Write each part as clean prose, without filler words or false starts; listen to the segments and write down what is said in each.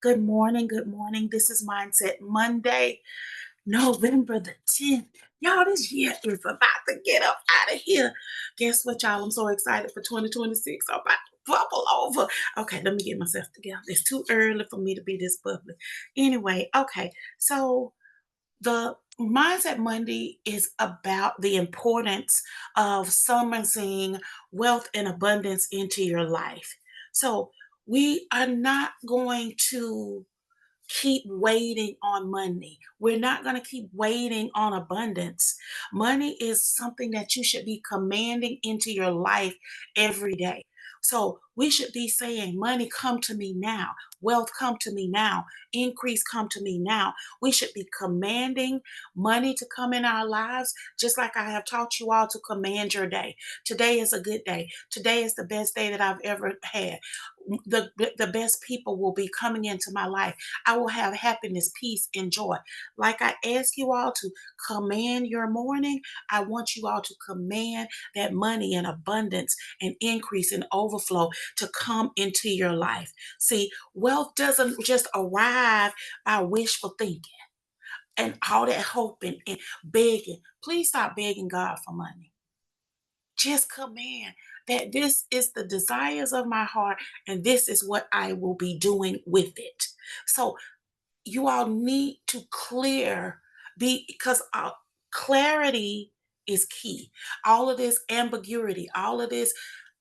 Good morning. Good morning. This is Mindset Monday, November the 10th. Y'all, this year is about to get up out of here. Guess what, y'all? I'm so excited for 2026. I'm about to bubble over. Okay, let me get myself together. It's too early for me to be this bubbly. Anyway, okay, so the Mindset Monday is about the importance of summoning wealth and abundance into your life. So we are not going to keep waiting on money. We're not going to keep waiting on abundance. Money is something that you should be commanding into your life every day. So we should be saying, money come to me now, wealth come to me now, increase come to me now. We should be commanding money to come in our lives, just like I have taught you all to command your day. Today is a good day. Today is the best day that I've ever had. The best people will be coming into my life. I will have happiness, peace, and joy. Like I ask you all to command your morning, I want you all to command that money and abundance and increase and overflow to come into your life. See, wealth doesn't just arrive by wishful thinking and all that hoping and begging. Please stop begging God for money. Just command that this is the desires of my heart and this is what I will be doing with it. So you all need to clear because clarity is key. All of this ambiguity, all of this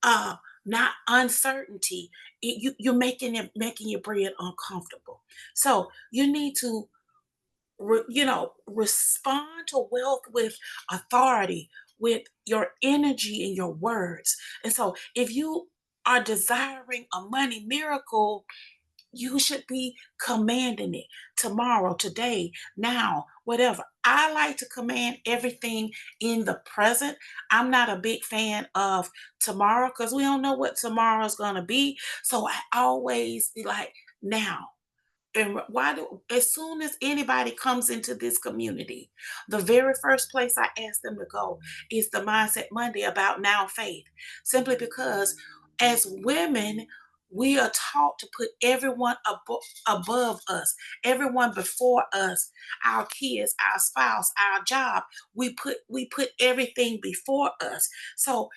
uh not uncertainty, you're making your bread uncomfortable. So you need to respond to wealth with authority, with your energy and your words. And so if you are desiring a money miracle, you should be commanding it tomorrow, today, now, whatever. I like to command everything in the present. I'm not a big fan of tomorrow because we don't know what tomorrow's going to be. So I always be like, now. And as soon as anybody comes into this community, the very first place I ask them to go is the Mindset Monday about now faith. Simply because as women, we are taught to put everyone above us, everyone before us, our kids, our spouse, our job. We put everything before us. So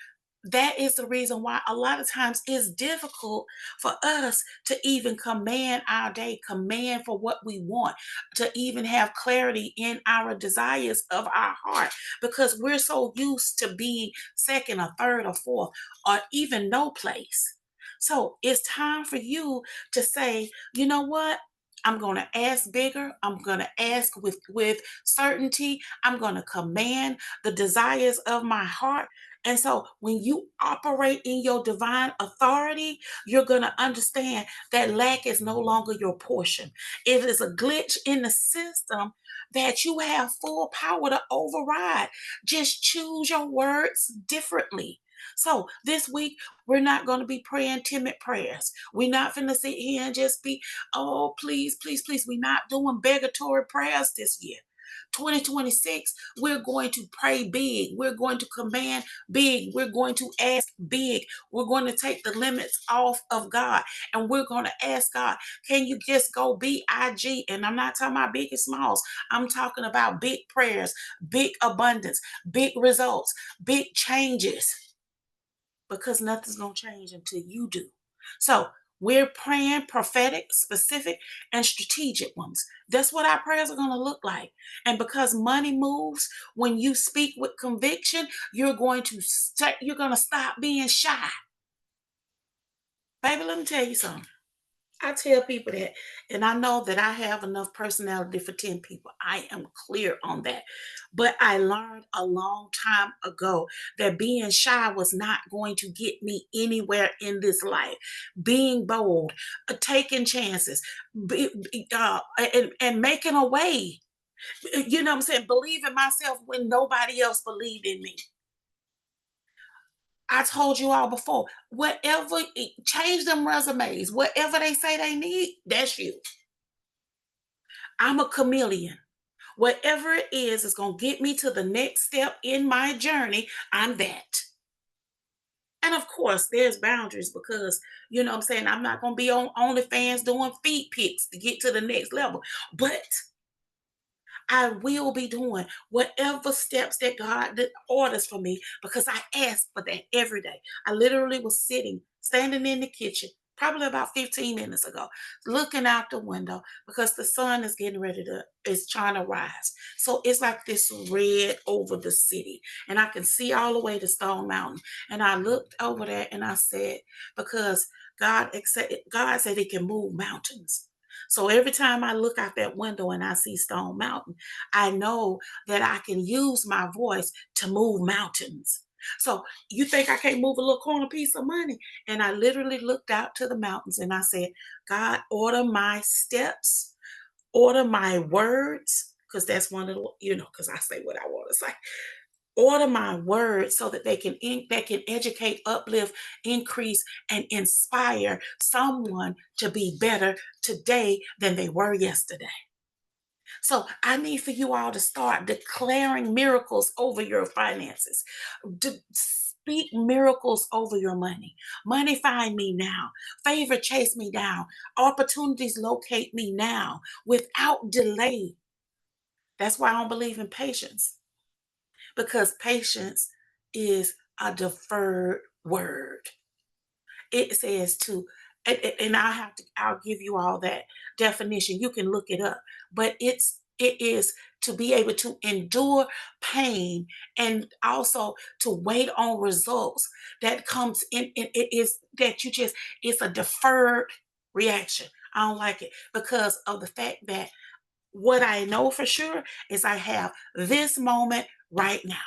that is the reason why a lot of times it's difficult for us to even command our day, command for what we want, to even have clarity in our desires of our heart, because we're so used to being second or third or fourth or even no place. So it's time for you to say, you know what? I'm going to ask bigger. I'm going to ask with certainty. I'm going to command the desires of my heart. And so when you operate in your divine authority, you're going to understand that lack is no longer your portion. It is a glitch in the system that you have full power to override. Just choose your words differently. So this week, we're not going to be praying timid prayers. We're not going to sit here and just be, oh, please, please, please. We're not doing begatory prayers this year. 2026, we're going to pray big. We're going to command big. We're going to ask big. We're going to take the limits off of God. And we're going to ask God, can you just go big? And I'm not talking about big and smalls. I'm talking about big prayers, big abundance, big results, big changes, because nothing's going to change until you do. So we're praying prophetic, specific, and strategic ones. That's what our prayers are going to look like. And because money moves, when you speak with conviction, you're going to stop being shy. Baby, let me tell you something. I tell people that, and I know that I have enough personality for 10 people. I am clear on that. But I learned a long time ago that being shy was not going to get me anywhere in this life. Being bold, taking chances, and making a way. You know what I'm saying? Believe in myself when nobody else believed in me. I told you all before, change them resumes. Whatever they say they need, that's you. I'm a chameleon. Whatever it is going to get me to the next step in my journey, I'm that. And of course, there's boundaries because, you know what I'm saying, I'm not going to be on OnlyFans doing feet pics to get to the next level. But I will be doing whatever steps that God orders for me because I ask for that every day. I literally was standing in the kitchen, probably about 15 minutes ago, looking out the window because the sun is getting ready is trying to rise. So it's like this red over the city, and I can see all the way to Stone Mountain. And I looked over there and I said, because God said He can move mountains. So every time I look out that window and I see Stone Mountain, I know that I can use my voice to move mountains. So you think I can't move a little corner piece of money? And I literally looked out to the mountains and I said, God, order my steps, order my words, because that's one of the, because I say what I want to say. Order my words so that they can educate, uplift, increase, and inspire someone to be better today than they were yesterday. So I need for you all to start declaring miracles over your finances. Speak miracles over your money. Money find me now. Favor chase me down. Opportunities locate me now without delay. That's why I don't believe in patience, because patience is a deferred word. It says to, and I'll give you all that definition. You can look it up, but it is to be able to endure pain and also to wait on results that comes in. It is that you just, it's a deferred reaction. I don't like it because of the fact that what I know for sure is I have this moment right now.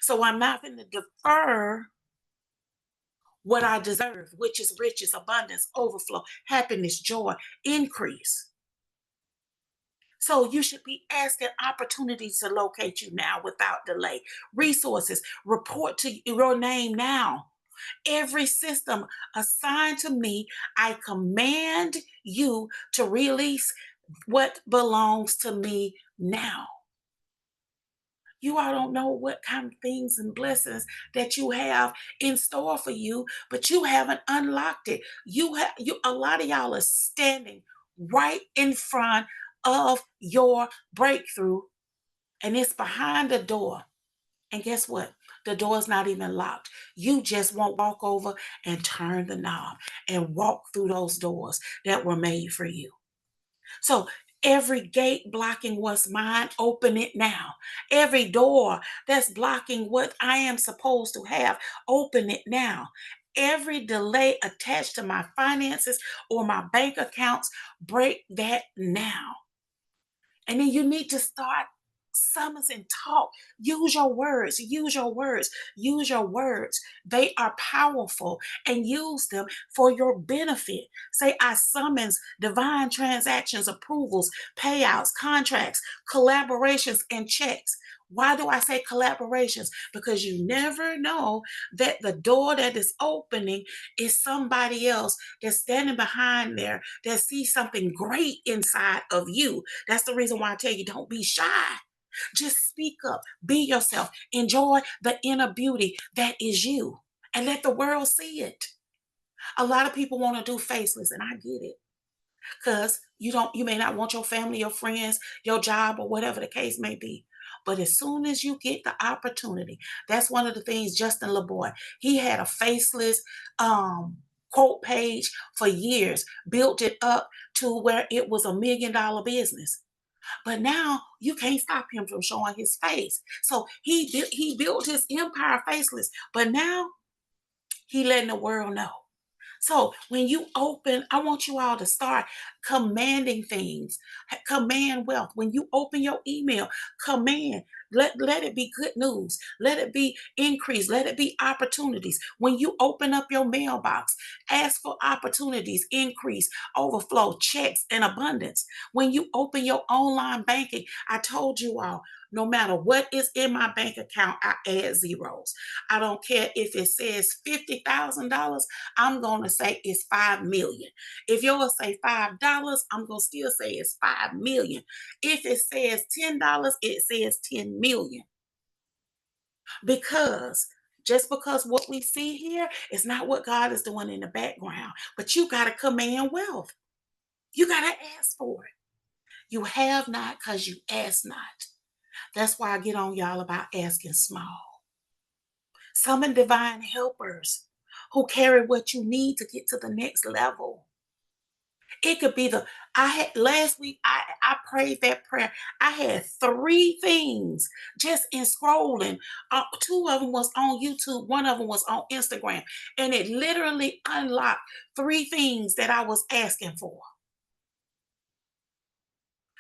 So I'm not going to defer what I deserve, which is riches, abundance, overflow, happiness, joy, increase. So you should be asking opportunities to locate you now without delay. Resources report to your name now. Every system assigned to me, I command you to release what belongs to me now. You all don't know what kind of things and blessings that you have in store for you, but you haven't unlocked it. A lot of y'all are standing right in front of your breakthrough, and it's behind the door. And guess what? The door's not even locked. You just won't walk over and turn the knob and walk through those doors that were made for you. So every gate blocking what's mine, open it now. Every door that's blocking what I am supposed to have, open it now. Every delay attached to my finances or my bank accounts, break that now. And then you need to start summons and talk. Use your words, use your words, use your words. They are powerful and use them for your benefit. Say, I summons divine transactions, approvals, payouts, contracts, collaborations, and checks. Why do I say collaborations? Because you never know that the door that is opening is somebody else that's standing behind there that sees something great inside of you. That's the reason why I tell you, don't be shy. Just speak up, be yourself, enjoy the inner beauty that is you, and let the world see it. A lot of people want to do faceless, and I get it. Because you may not want your family, your friends, your job, or whatever the case may be. But as soon as you get the opportunity, that's one of the things Justin LeBoy, he had a faceless quote page for years, built it up to where it was $1 million business. But now you can't stop him from showing his face. So he built his empire faceless, but now he letting the world know. So when you open, I want you all to start commanding things, command wealth. When you open your email, command. Let it be good news. Let it be increase. Let it be opportunities. When you open up your mailbox, ask for opportunities, increase, overflow, checks, and abundance. When you open your online banking, I told you all, no matter what is in my bank account, I add zeros. I don't care if it says $50,000. I'm going to say it's 5 million. If yours say $5, I'm going to still say it's 5 million. If it says $10, it says 10 million. Because Just because what we see here is not what God is doing in the background. But you got to command wealth. You got to ask for it. You have not because you ask not. That's why I get on y'all about asking small. Summon divine helpers who carry what you need to get to the next level. It could be the I had last week I prayed that prayer. I had three things just in scrolling. Two of them was on YouTube, one of them was on Instagram, and it literally unlocked three things that I was asking for.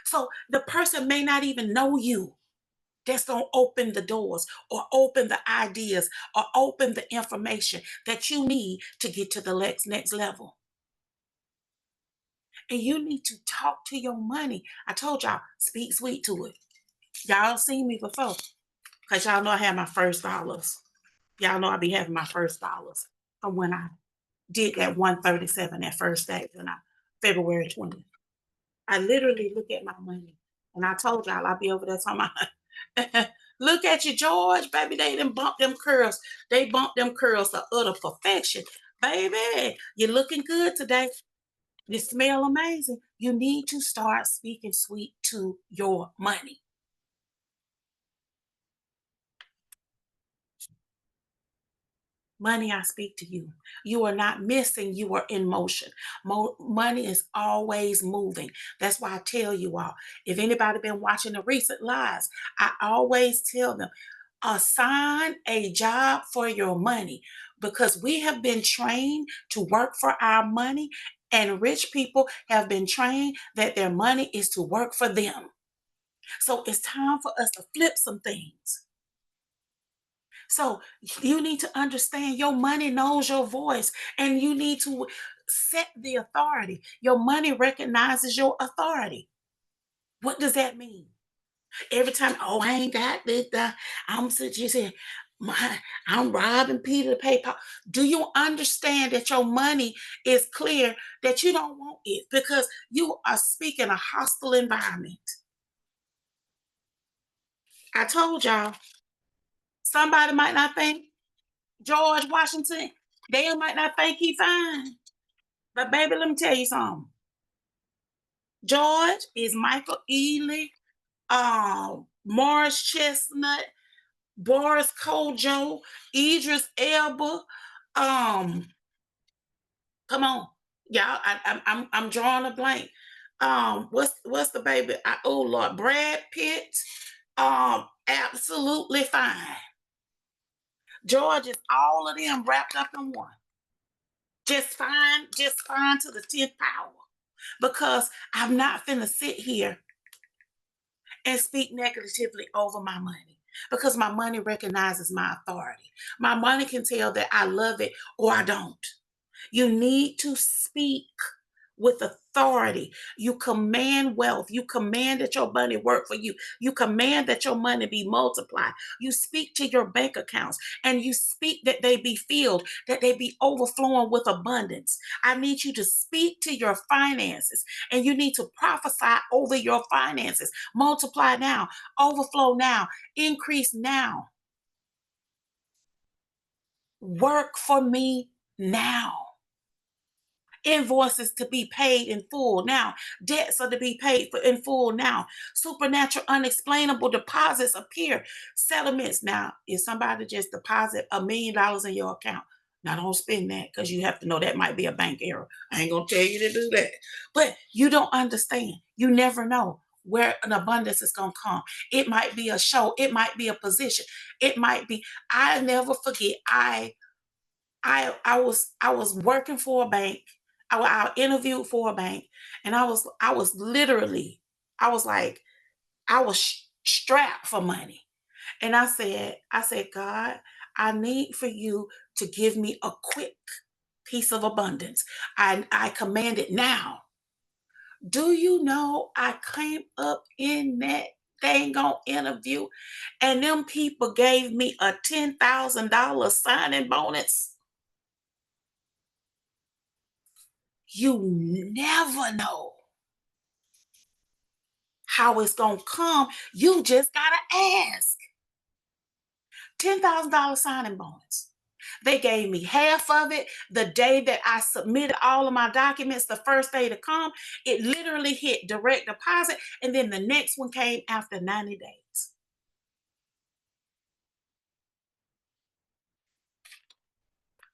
So the person may not even know you. That's going to open the doors or open the ideas or open the information that you need to get to the next level. And you need to talk to your money. I told y'all, speak sweet to it. Y'all seen me before because y'all know I had my first dollars. Y'all know I be having my first dollars from when I did that 137 that first day, February 20th. I literally look at my money and I told y'all I'll be over there talking about, look at you, George, baby, they done bumped them curls. They bumped them curls to utter perfection. Baby, you're looking good today. You smell amazing. You need to start speaking sweet to your money. Money, I speak to you. You are not missing, you are in motion. Money is always moving. That's why I tell you all, if anybody been watching the recent lives, I always tell them, assign a job for your money because we have been trained to work for our money, and rich people have been trained that their money is to work for them. So it's time for us to flip some things. So you need to understand your money knows your voice and you need to set the authority. Your money recognizes your authority. What does that mean? Every time, oh, I ain't got this, I'm such, you say, I'm robbing Peter to pay Paul. Do you understand that your money is clear that you don't want it because you are speaking a hostile environment? I told y'all, somebody might not think George Washington, they might not think he fine. But baby, let me tell you something. George is Michael Ealy, Morris Chestnut, Boris Kojo, Idris Elba. Um, Come on, y'all. I'm drawing a blank. What's the baby? Oh Lord, Brad Pitt. Absolutely fine. George is all of them wrapped up in one. Just fine to the 10th power. Because I'm not finna sit here and speak negatively over my money. Because my money recognizes my authority. My money can tell that I love it or I don't. You need to speak with authority. You command wealth. You command that your money work for you. You command that your money be multiplied. You speak to your bank accounts and you speak that they be filled, that they be overflowing with abundance. I need you to speak to your finances and you need to prophesy over your finances. Multiply now, overflow now, increase now. Work for me now. Invoices to be paid in full now. Debts are to be paid for in full now. Supernatural, unexplainable deposits appear. Settlements now. If somebody just deposit $1 million in your account, now don't spend that because you have to know that might be a bank error. I ain't gonna tell you to do that. But you don't understand. You never know where an abundance is gonna come. It might be a show. It might be a position. It might be. I never forget. I was working for a bank. I interviewed for a bank, and I was literally I was like I was strapped for money, and I said, God, I need for you to give me a quick piece of abundance. I command it now. Do you know I came up in that thing on interview, and them people gave me a $10,000 signing bonus? You never know how it's going to come. You just got to ask. $10,000 signing bonus. They gave me half of it the day that I submitted all of my documents, the first day to come. It literally hit direct deposit, and then the next one came after 90 days.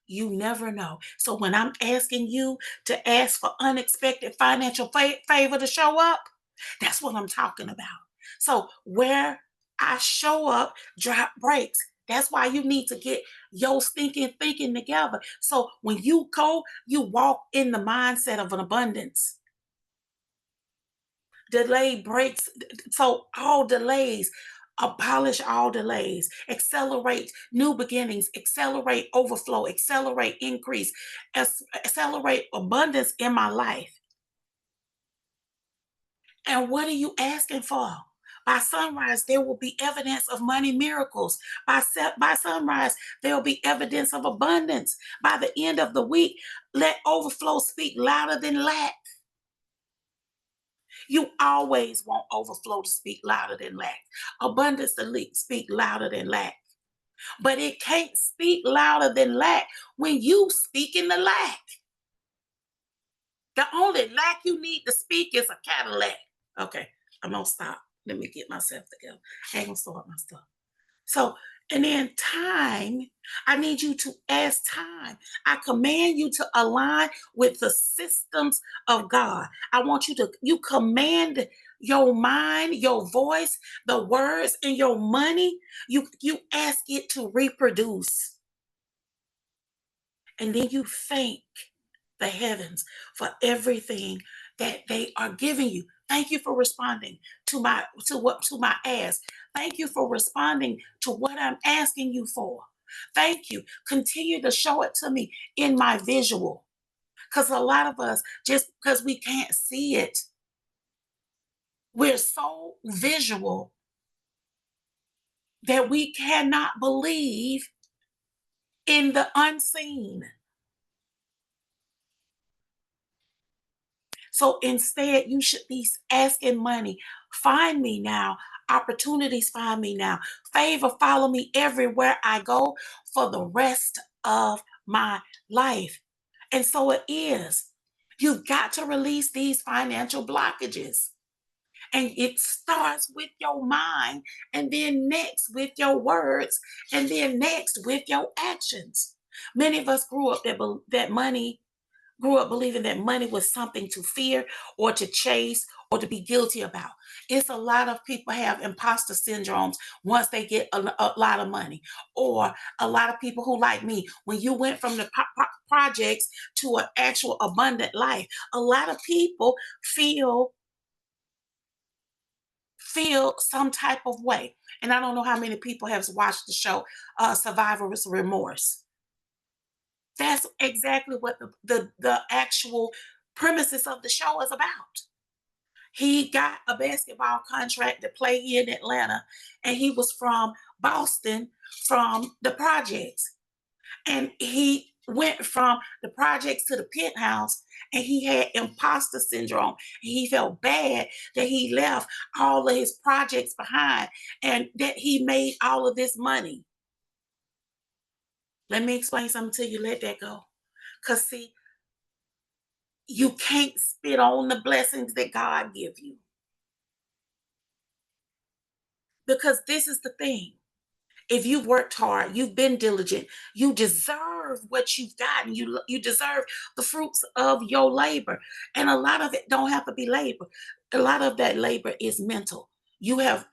You never know. So when I'm asking you to ask for unexpected financial favor to show up, that's what I'm talking about. So where I show up, drop breaks. That's why you need to get your stinking thinking together. So when you go, you walk in the mindset of an abundance. Delay breaks. So all delays, abolish all delays, accelerate new beginnings, accelerate overflow, accelerate increase, accelerate abundance in my life. And what are you asking for? By sunrise, there will be evidence of money miracles. By sunrise, there will be evidence of abundance. By the end of the week, let overflow speak louder than lack. You always want overflow to speak louder than lack. Abundance to speak louder than lack. But it can't speak louder than lack when you speak in the lack. The only lack you need to speak is a Cadillac. Okay, I'm gonna stop. Let me get myself together. I ain't gonna start my stuff. So, and then time, I need you to ask time. I command you to align with the systems of God. I want you command your mind, your voice, the words, and your money. You ask it to reproduce. And then you thank the heavens for everything that they are giving you. Thank you for responding to my ask. Thank you for responding to what I'm asking you for. Thank you. Continue to show it to me in my visual. Because a lot of us, just because we can't see it, we're so visual that we cannot believe in the unseen. So instead, you should be asking money. Find me now. Opportunities find me now. Favor follow me everywhere I go for the rest of my life. And so it is. You've got to release these financial blockages. And it starts with your mind, and then next with your words, and then next with your actions. Many of us grew up believing that money was something to fear or to chase or to be guilty about. It's a lot of people have imposter syndromes once they get a lot of money. Or a lot of people who, like me, when you went from the projects to an actual abundant life, a lot of people feel some type of way. And I don't know how many people have watched the show Survivor's Remorse. That's exactly what the actual premises of the show is about. He got a basketball contract to play here in Atlanta, and he was from Boston, from the projects. And he went from the projects to the penthouse, and he had imposter syndrome. He felt bad that he left all of his projects behind and that he made all of this money. Let me explain something to you. Let that go. Because, see, you can't spit on the blessings that God give you. Because this is the thing. If you've worked hard, you've been diligent, you deserve what you've gotten. You deserve the fruits of your labor. And a lot of it don't have to be labor. A lot of that labor is mental. You have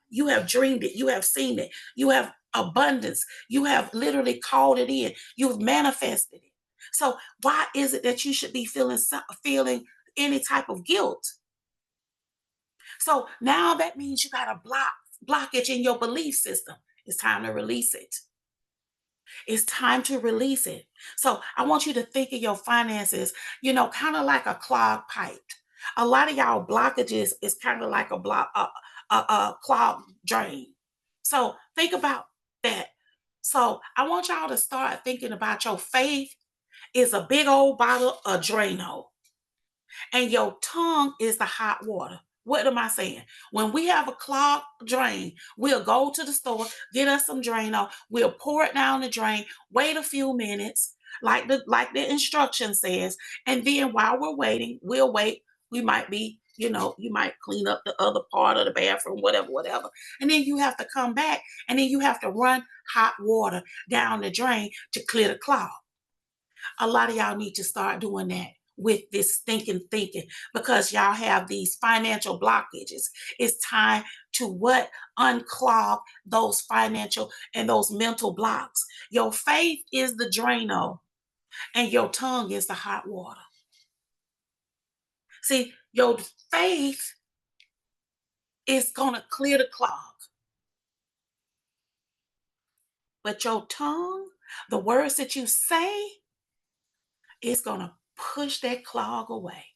dreamed it, you have seen it, you have abundance, you have literally called it in, you've manifested it. So why is it that you should be feeling any type of guilt? So now that means you got a blockage in your belief system. It's time to release it. It's time to release it. So I want you to think of your finances, kind of like a clogged pipe. A lot of y'all blockages is kind of like a clogged drain. So think about that. So I want y'all to start thinking about your faith is a big old bottle of Drano, and your tongue is the hot water. What am I saying? When we have a clogged drain, we'll go to the store, get us some Drano, we'll pour it down the drain, wait a few minutes, like the instruction says, and then while we're waiting, we'll wait. We might be, you might clean up the other part of the bathroom, whatever, whatever. And then you have to come back and then you have to run hot water down the drain to clear the clog. A lot of y'all need to start doing that with this stinking thinking because y'all have these financial blockages. It's time to what? Unclog those financial and those mental blocks. Your faith is the Drano and your tongue is the hot water. See, your faith is going to clear the clog, but your tongue, the words that you say, is going to push that clog away.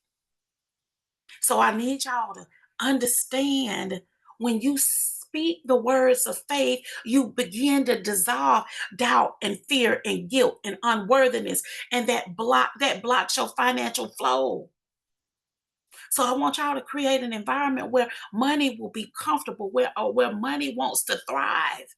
So I need y'all to understand when you speak the words of faith, you begin to dissolve doubt and fear and guilt and unworthiness, and that blocks your financial flow. So I want y'all to create an environment where money will be comfortable, where money wants to thrive.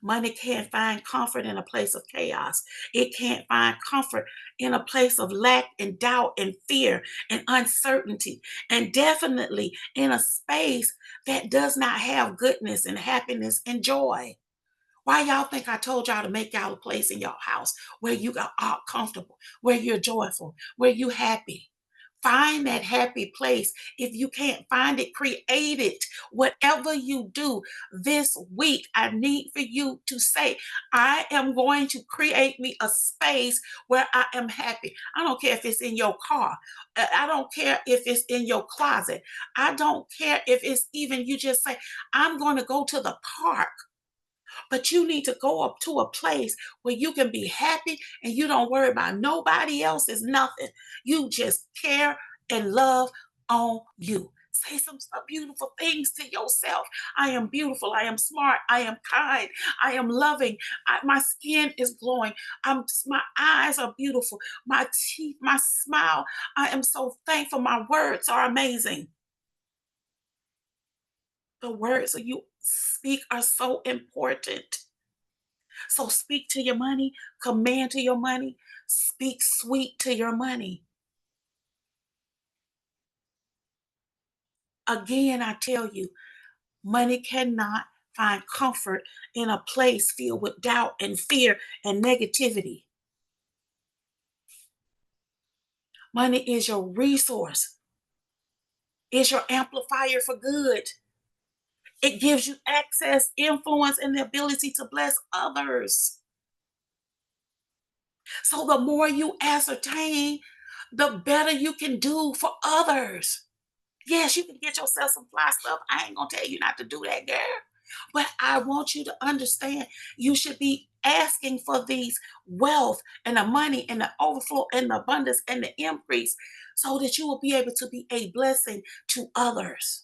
Money can't find comfort in a place of chaos. It can't find comfort in a place of lack and doubt and fear and uncertainty. And definitely in a space that does not have goodness and happiness and joy. Why y'all think I told y'all to make y'all a place in your house where you are comfortable, where you're joyful, where you're happy? Find that happy place. If you can't find it, create it. Whatever you do this week, I need for you to say, I am going to create me a space where I am happy. I don't care if it's in your car. I don't care if it's in your closet. I don't care if it's even you just say, I'm going to go to the park. But you need to go up to a place where you can be happy and you don't worry about nobody else's nothing. You just care and love on you. Say some beautiful things to yourself. I am beautiful. I am smart. I am kind. I am loving. My skin is glowing. My eyes are beautiful. My teeth, my smile. I am so thankful. My words are amazing. The words that you speak are so important. So speak to your money, command to your money, speak sweet to your money. Again, I tell you, money cannot find comfort in a place filled with doubt and fear and negativity. Money is your resource, it's your amplifier for good. It gives you access, influence, and the ability to bless others. So the more you ascertain, the better you can do for others. Yes, you can get yourself some fly stuff. I ain't gonna tell you not to do that, girl. But I want you to understand you should be asking for these wealth and the money and the overflow and the abundance and the increase so that you will be able to be a blessing to others.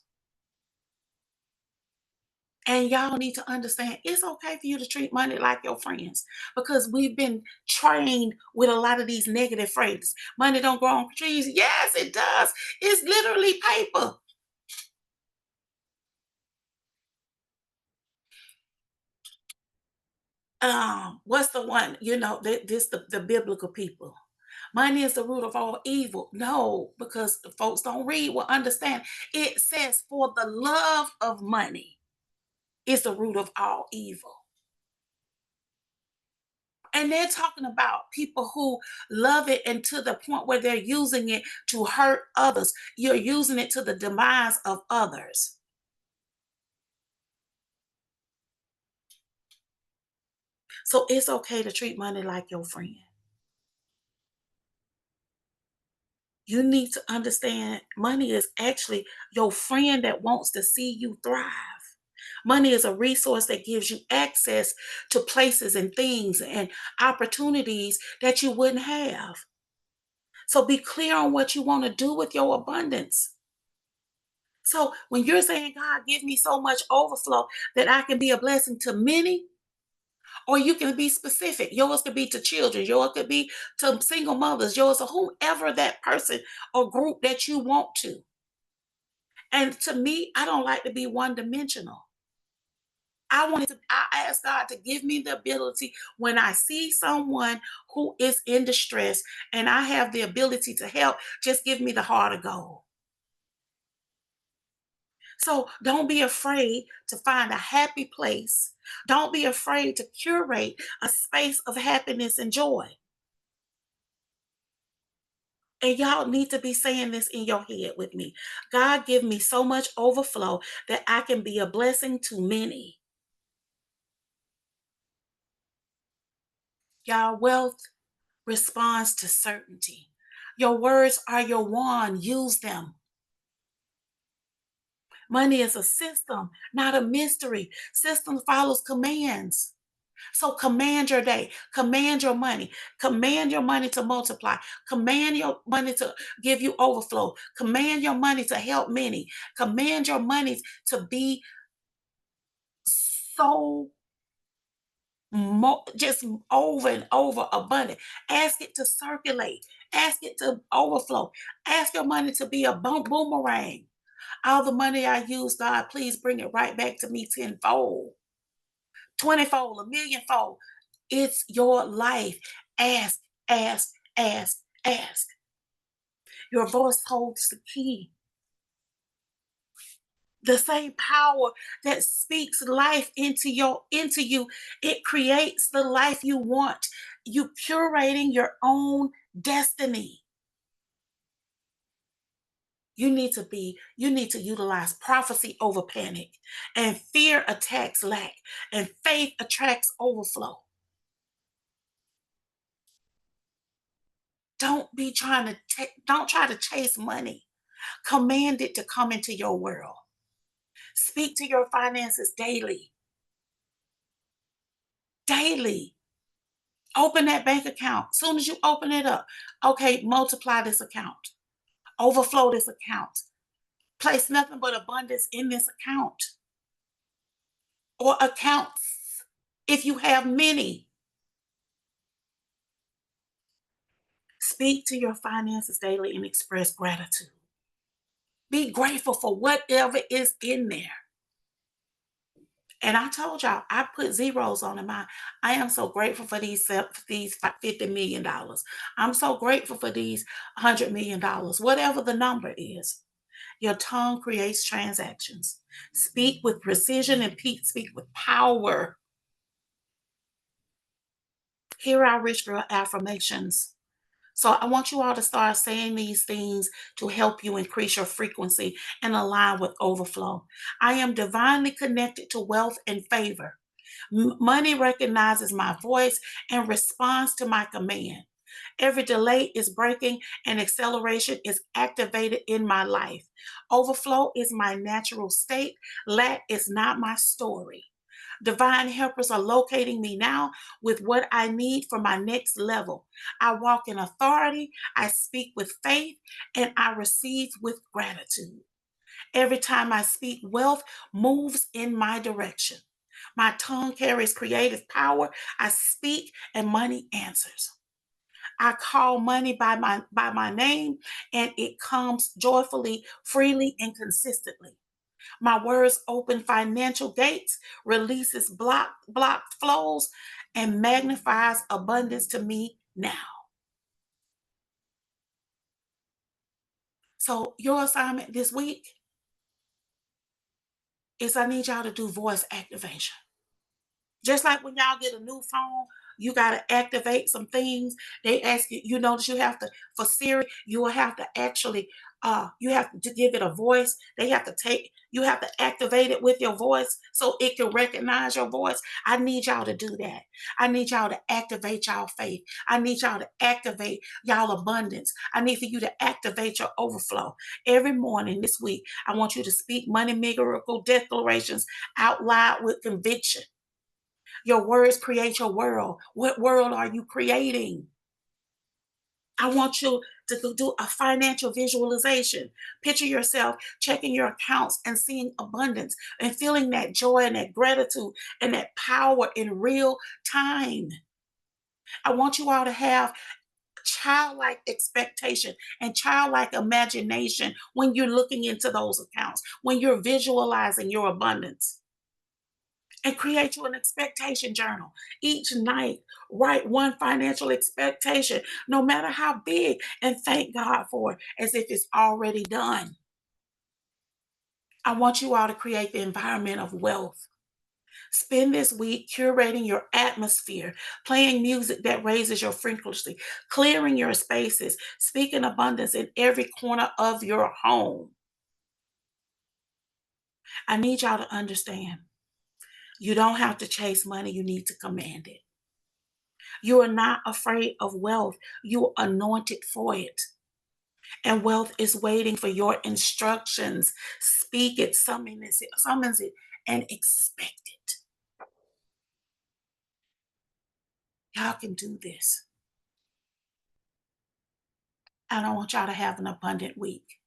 And y'all need to understand it's okay for you to treat money like your friends because we've been trained with a lot of these negative phrases. Money don't grow on trees. Yes, it does. It's literally paper. What's the one? This the biblical people. Money is the root of all evil. No, because folks don't read will understand. It says, for the love of money is the root of all evil. And they're talking about people who love it and to the point where they're using it to hurt others. You're using it to the demise of others. So it's okay to treat money like your friend. You need to understand money is actually your friend that wants to see you thrive. Money is a resource that gives you access to places and things and opportunities that you wouldn't have. So be clear on what you want to do with your abundance. So when you're saying, God, give me so much overflow that I can be a blessing to many, or you can be specific. Yours could be to children, yours could be to single mothers, yours or whomever that person or group that you want to. And to me, I don't like to be one dimensional. I ask God to give me the ability when I see someone who is in distress and I have the ability to help, just give me the heart of gold. So don't be afraid to find a happy place. Don't be afraid to curate a space of happiness and joy. And y'all need to be saying this in your head with me. God, give me so much overflow that I can be a blessing to many. Y'all, wealth responds to certainty. Your words are your wand, use them. Money is a system, not a mystery. System follows commands. So command your day, command your money to multiply, command your money to give you overflow, command your money to help many, command your money to be so just over and over abundant. Ask it to circulate, ask it to overflow, ask your money to be a boomerang. All the money I use, God, please bring it right back to me tenfold, 20-fold, a millionfold. It's your life. Ask, ask, ask, ask. Your voice holds the key. The same power that speaks life into you, it creates the life you want. You curating your own destiny. You need to utilize prophecy over panic, and fear attacks lack, and faith attracts overflow. Don't try to chase money. Command it to come into your world. Speak to your finances daily. Daily. Open that bank account. Soon as you open it up, okay, multiply this account. Overflow this account. Place nothing but abundance in this account or accounts if you have many. Speak to your finances daily and express gratitude. Be grateful for whatever is in there. And I told y'all, I put zeros on mine. I am so grateful for these $50 million. I'm so grateful for these $100 million, whatever the number is. Your tongue creates transactions. Speak with precision and speak with power. Here are rich girl affirmations. So I want you all to start saying these things to help you increase your frequency and align with overflow. I am divinely connected to wealth and favor. Money recognizes my voice and responds to my command. Every delay is breaking and acceleration is activated in my life. Overflow is my natural state. Lack is not my story. Divine helpers are locating me now with what I need for my next level. I walk in authority, I speak with faith, and I receive with gratitude. Every time I speak, wealth moves in my direction. My tongue carries creative power. I speak and money answers. I call money by my name and it comes joyfully, freely, and consistently. My words open financial gates, releases blocked flows, and magnifies abundance to me now. So your assignment this week is I need y'all to do voice activation. Just like when y'all get a new phone, you got to activate some things. They ask you, you notice you have to, for Siri, you will have to actually, you have to give it a voice. You have to activate it with your voice so it can recognize your voice. I need y'all to do that. I need y'all to activate y'all faith. I need y'all to activate y'all abundance. I need for you to activate your overflow. Every morning this week, I want you to speak money miracle declarations out loud with conviction. Your words create your world. What world are you creating? I want you to do a financial visualization. Picture yourself checking your accounts and seeing abundance and feeling that joy and that gratitude and that power in real time. I want you all to have childlike expectation and childlike imagination when you're looking into those accounts, when you're visualizing your abundance. And create you an expectation journal. Each night, write one financial expectation, no matter how big, and thank God for it as if it's already done. I want you all to create the environment of wealth. Spend this week curating your atmosphere, playing music that raises your frequency, clearing your spaces, speaking abundance in every corner of your home. I need y'all to understand you don't have to chase money, you need to command it. You are not afraid of wealth, you are anointed for it. And wealth is waiting for your instructions. Speak it, summons it, and expect it. Y'all can do this. I don't want y'all to have an abundant week.